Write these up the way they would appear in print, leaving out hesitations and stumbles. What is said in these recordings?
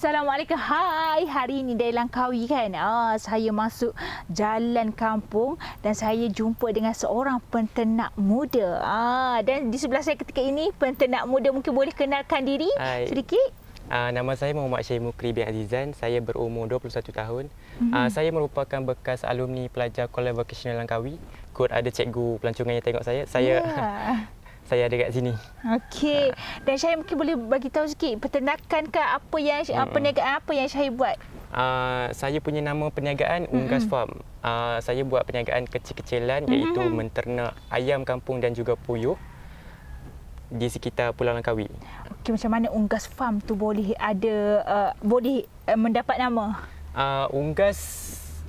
Assalamualaikum. Hai, hari ini dari Langkawi kan. Saya masuk jalan kampung dan saya jumpa dengan seorang penternak muda. Dan di sebelah saya ketika ini penternak muda, mungkin boleh kenalkan diri sedikit. Nama saya Muhammad Syed Mukri bin Azizan. Saya berumur 21 tahun. Saya merupakan bekas alumni pelajar College Vocational Langkawi. Kot ada cikgu pelancongan yang tengok saya. Saya ada kat sini. Okey. Dan Syahid mungkin boleh bagi tahu sikit peternakan ke apa yang perniagaan apa yang Syahid buat? Saya punya nama perniagaan Unggas Farm. Saya buat perniagaan kecil-kecilan iaitu menternak ayam kampung dan juga puyuh di sekitar Pulau Langkawi. Okey, macam mana Unggas Farm tu boleh mendapat nama? Unggas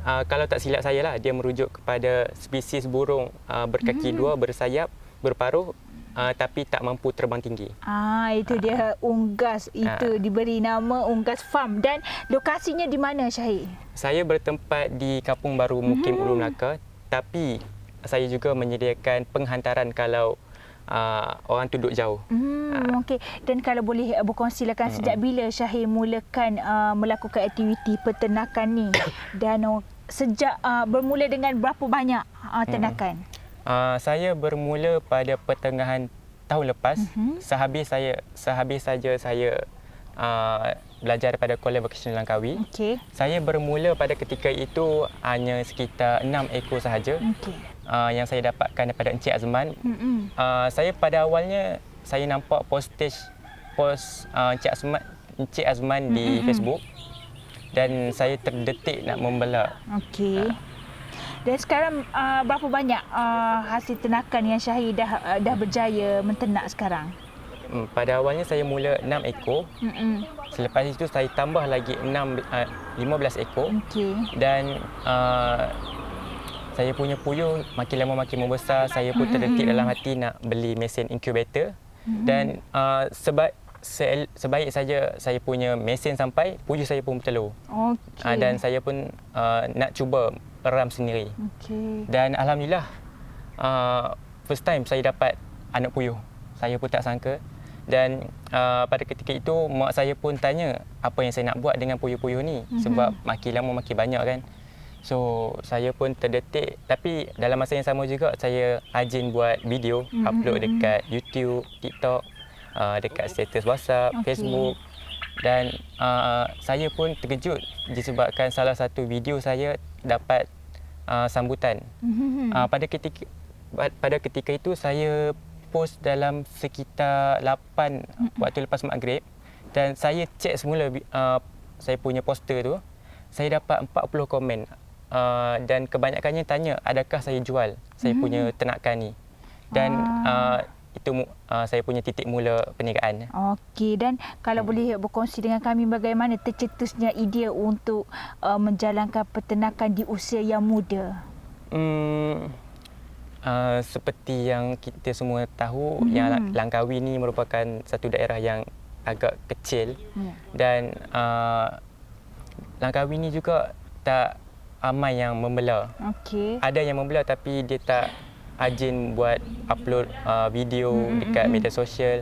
kalau tak silap saya lah, dia merujuk kepada spesies burung berkaki dua, bersayap, berparuh tapi tak mampu terbang tinggi. Itu dia Unggas. Itu diberi nama Unggas Farm. Dan lokasinya di mana, Syahid? Saya bertempat di Kampung Baru Mukim Ulu Melaka, tapi saya juga menyediakan penghantaran kalau orang tu duduk jauh. Okey. Dan kalau boleh berkongsikan sejak bila Syahid mulakan melakukan aktiviti peternakan ni? Dan sejak bermula dengan berapa banyak ternakan? Saya bermula pada pertengahan tahun lepas. Sehabis saja saya belajar daripada College Vocational Langkawi. Okay. Saya bermula pada ketika itu hanya sekitar 6 ekor sahaja. Yang saya dapatkan daripada Encik Azman. Saya pada awalnya saya nampak post Encik Azman di Facebook dan saya terdetik nak membela. Okey. Dan sekarang berapa banyak hasil ternakan yang Syahid dah berjaya menternak sekarang? Pada awalnya saya mula 6 ekor. Selepas itu saya tambah lagi 15 ekor. Okey. Dan saya punya puyuh makin lama makin membesar. Saya pun terdetik dalam hati nak beli mesin incubator. Dan sebaik saja saya punya mesin sampai, puyuh saya pun bertelur. Okey. Dan saya pun nak cuba peram sendiri. Okey. Dan alhamdulillah first time saya dapat anak puyuh. Saya pun tak sangka. Dan pada ketika itu mak saya pun tanya apa yang saya nak buat dengan puyuh-puyuh ni, sebab makin lama makin banyak kan. So saya pun terdetik, tapi dalam masa yang sama juga saya rajin buat video, upload dekat YouTube, TikTok, dekat status WhatsApp, Facebook. Dan saya pun terkejut disebabkan salah satu video saya dapat sambutan. Pada ketika itu saya post dalam sekitar 8 waktu lepas maghrib, dan saya cek semula saya punya poster tu, saya dapat 40 komen. Dan kebanyakannya tanya adakah saya jual saya punya ternakan ni. Dan itu saya punya titik mula perniagaan. Okey. Dan kalau boleh berkongsi dengan kami bagaimana tercetusnya idea untuk menjalankan peternakan di usia yang muda? Seperti yang kita semua tahu, yang Langkawi ni merupakan satu daerah yang agak kecil. Dan Langkawi ni juga tak ramai yang membela. Okey. Ada yang membela tapi dia tak rajin buat upload video dekat media sosial.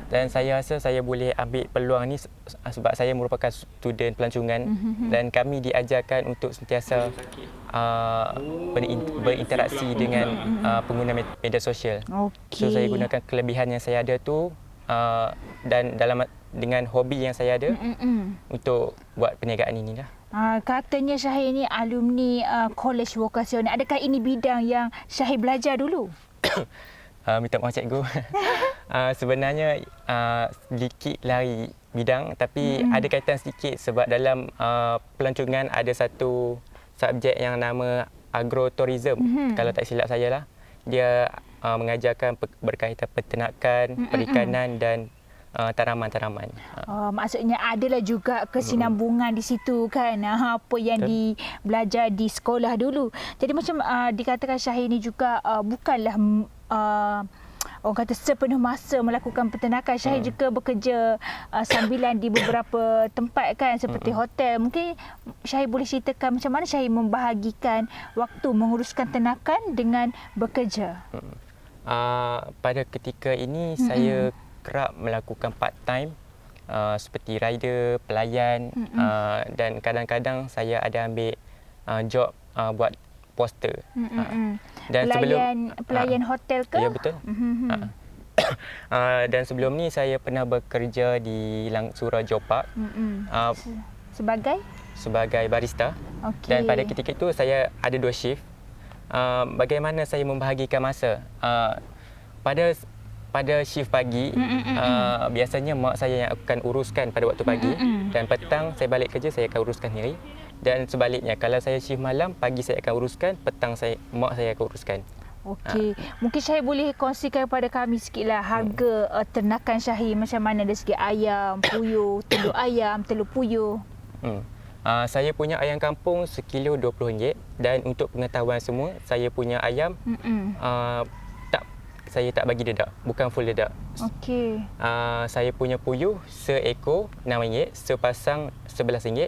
Dan saya rasa saya boleh ambil peluang ni sebab saya merupakan student pelancongan dan kami diajarkan untuk sentiasa berinteraksi dengan pengguna media sosial. Okey. So saya gunakan kelebihan yang saya ada tu dan dengan hobi yang saya ada untuk buat perniagaan ini lah. Katanya Syahid ni alumni College Vocational. Adakah ini bidang yang Syahid belajar dulu? Minta maaf cikgu. Sebenarnya sedikit lari bidang, tapi ada kaitan sedikit sebab dalam pelancongan ada satu subjek yang nama agrotourism. Kalau tak silap saya lah. Dia mengajarkan berkaitan peternakan, perikanan dan tanaman-tanaman. Maksudnya adalah juga kesinambungan di situ kan, apa yang belajar di sekolah dulu. Jadi macam dikatakan Syahid ni juga bukanlah orang kata sepenuh masa melakukan peternakan. Syahid juga bekerja sambilan di beberapa tempat kan, seperti hotel. Mungkin Syahid boleh ceritakan macam mana Syahid membahagikan waktu menguruskan ternakan dengan bekerja? Pada ketika ini saya kerap melakukan part time seperti rider, pelayan, dan kadang-kadang saya ada ambil job buat poster. Dan pelayan hotel ke? Ya, betul. Dan sebelum ni saya pernah bekerja di Langsura Geopark sebagai barista. Dan pada ketika itu saya ada 2 shift. Bagaimana saya membahagikan masa? Pada shift pagi, biasanya mak saya yang akan uruskan pada waktu pagi, dan petang saya balik kerja saya akan uruskan sendiri. Dan sebaliknya, kalau saya shift malam, pagi saya akan uruskan, petang mak saya akan uruskan. Okey, mungkin Syahir boleh kongsikan kepada kami sikitlah harga ternakan Syahir macam mana dari segi ayam, puyuh, telur ayam, telur puyuh. Saya punya ayam kampung sekilo RM20, dan untuk pengetahuan semua, saya punya ayam saya tak bagi dedak, bukan full dedak. Okey. Saya punya puyuh seekor RM6, sepasang RM11.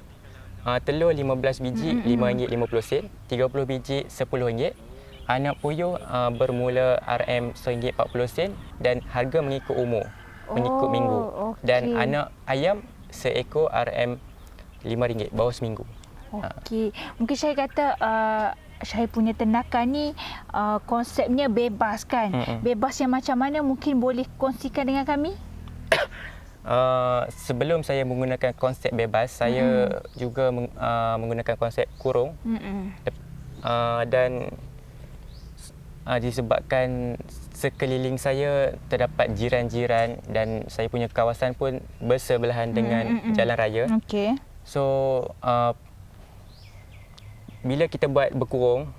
Telur 15 biji RM5.50, 30 biji RM10. Anak puyuh bermula RM1.40, dan harga mengikut umur, mengikut minggu. Okay. Dan anak ayam seekor RM5 bawah seminggu. Okey. Mungkin Syahir kata Syahir punya ternakan ni konsepnya bebas kan? Bebas yang macam mana, mungkin boleh kongsikan dengan kami? Sebelum saya menggunakan konsep bebas, saya juga menggunakan konsep kurung. Dan disebabkan sekeliling saya terdapat jiran-jiran, dan saya punya kawasan pun bersebelahan dengan jalan raya. Okey. So bila kita buat berkurung,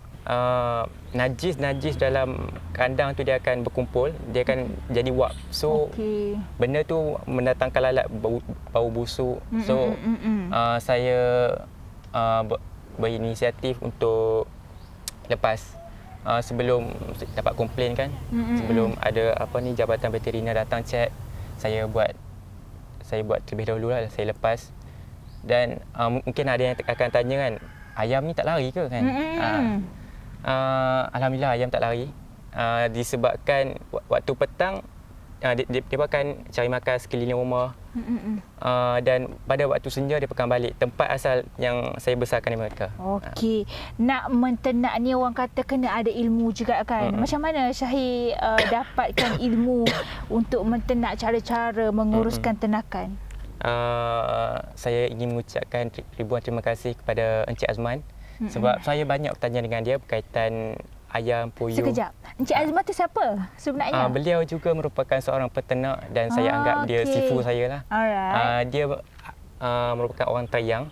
najis dalam kandang tu dia akan berkumpul, dia akan jadi wap. So benda tu mendatangkan lalat, bau busuk. So saya berinisiatif untuk lepas sebelum dapat komplain kan, sebelum ada jabatan veteriner datang cek, saya buat terlebih dahulu lah, saya lepas. Dan mungkin ada yang akan tanya kan, ayam ni tak lari ke kan? Alhamdulillah ayam tak lari. Disebabkan waktu petang dia akan cari makan sekeliling rumah. Dan pada waktu senja dia akan balik tempat asal yang saya besarkan mereka. Okey. Nak menternak ni orang kata kena ada ilmu juga kan. Macam mana Syahir dapatkan ilmu untuk menternak, cara-cara menguruskan ternakan? Saya ingin mengucapkan ribuan terima kasih kepada Encik Azman, sebab saya banyak bertanya dengan dia berkaitan ayam, puyuh. Sekejap. Encik Azman tu siapa sebenarnya? Beliau juga merupakan seorang peternak, dan saya anggap dia sifu saya lah. Alright. Dia merupakan orang Tayang.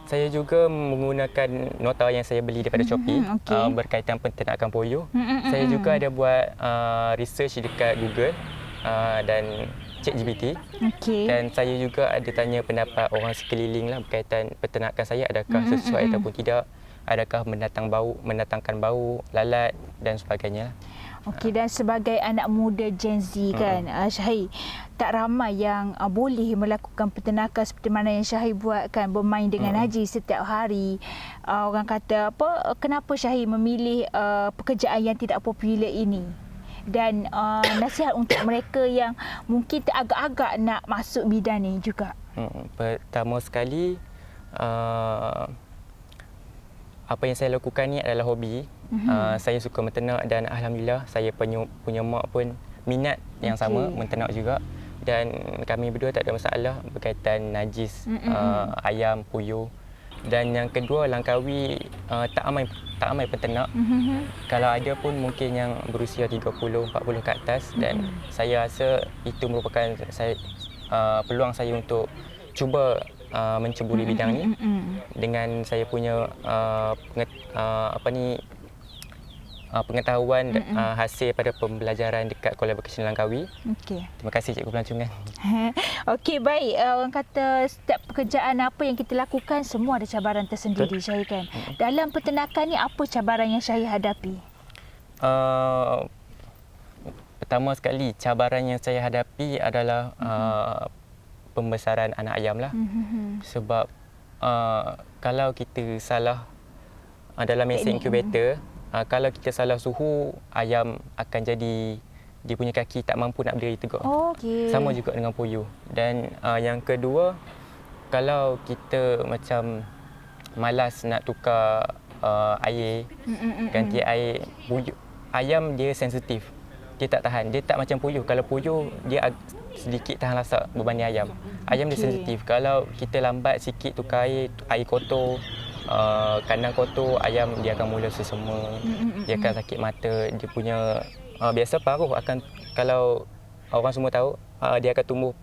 Saya juga menggunakan nota yang saya beli daripada Shopee berkaitan penternakan puyuh. Saya juga ada buat research dekat Google dan ChatGPT. Dan saya juga ada tanya pendapat orang sekeliling lah berkaitan peternakan saya, adakah sesuai ataupun tidak, adakah mendatangkan bau, lalat dan sebagainya. Okey, dan sebagai anak muda Gen Z kan, Syahir, tak ramai yang boleh melakukan peternakan seperti mana yang Syahir buat kan, bermain dengan Haji setiap hari. Orang kata kenapa Syahir memilih pekerjaan yang tidak popular ini? Dan nasihat untuk mereka yang mungkin agak-agak nak masuk bidang ni juga. Pertama sekali, apa yang saya lakukan ni adalah hobi. Saya suka menternak, dan alhamdulillah saya punya mak pun minat yang sama, menternak juga. Dan kami berdua tak ada masalah berkaitan najis ayam, puyuh. Dan yang kedua, Langkawi tak ramai peternak. Kalau ada pun mungkin yang berusia 30-40 ke atas. Dan saya rasa itu merupakan peluang saya untuk cuba menceburi bidang ni dengan saya punya pengetahuan hasil pada pembelajaran dekat Kuala Bekasi Langkawi. Terima kasih Cikgu Pelancongan. Okey, baik. Orang kata setiap pekerjaan apa yang kita lakukan semua ada cabaran tersendiri, Syahir kan. Dalam peternakan ni apa cabaran yang Syahir hadapi? Pertama sekali cabaran yang saya hadapi adalah pembesaran anak ayam lah. Sebab kalau kita salah dalam mesin incubator, kalau kita salah suhu, ayam akan jadi dia punya kaki tak mampu nak berdiri tegak. Okey. Sama juga dengan puyuh. Dan yang kedua, kalau kita macam malas nak tukar air, ganti air, ayam dia sensitif. Dia tak tahan. Dia tak macam puyuh. Kalau puyuh, dia sedikit tahan lasak berbanding ayam. Ayam dia sensitif. Kalau kita lambat sikit tukar air kotor, kandang kotor, ayam dia akan mula sesama. Dia akan sakit mata. Dia punya biasa paruh akan, kalau orang semua tahu, dia akan tumbuh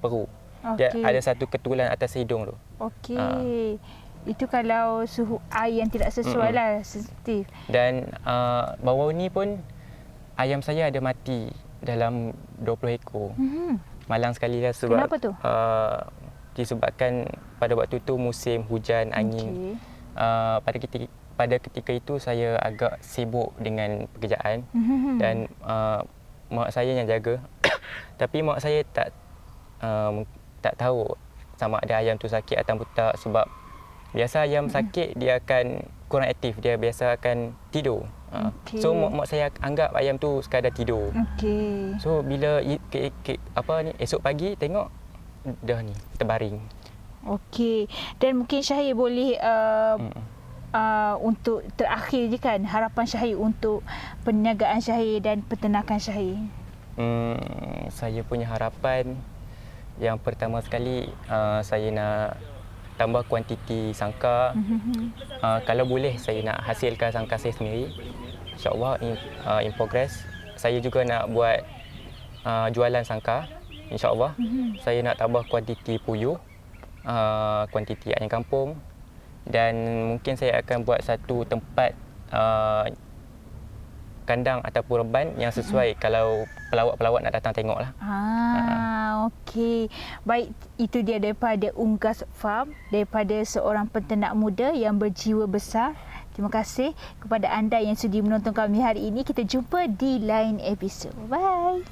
peru. Dia ada satu ketulan atas hidung tu. Okey. Itu kalau suhu air yang tidak sesuai lah, sensitif. Dan baru ni pun ayam saya ada mati dalam 20 ekor. Malang sekali lah sebab kenapa tu? Disebabkan pada waktu tu musim hujan, angin. Pada ketika itu saya agak sibuk dengan pekerjaan dan mak saya yang jaga. Tapi mak saya tak tahu sama ada ayam tu sakit atau tak, sebab biasa ayam sakit dia akan kurang aktif, dia biasa akan tidur. So mak saya anggap ayam tu sekadar tidur. So bila esok pagi tengok dah ni terbaring. Okey. Dan mungkin Syahir boleh untuk terakhir je kan, harapan Syahir untuk perniagaan Syahir dan peternakan Syahir. Saya punya harapan yang pertama sekali, saya nak tambah kuantiti sangkar. Kalau boleh saya nak hasilkan sangkar saya sendiri. InsyaAllah in progress. Saya juga nak buat jualan sangkar. InsyaAllah. Saya nak tambah kuantiti puyuh, kuantiti ayam kampung, dan mungkin saya akan buat satu tempat kandang ataupun reban yang sesuai kalau pelawat-pelawat nak datang tengok lah. Okey. Baik, itu dia daripada Unggas Farm, daripada seorang peternak muda yang berjiwa besar. Terima kasih kepada anda yang sudi menonton kami hari ini. Kita jumpa di lain episod. Bye.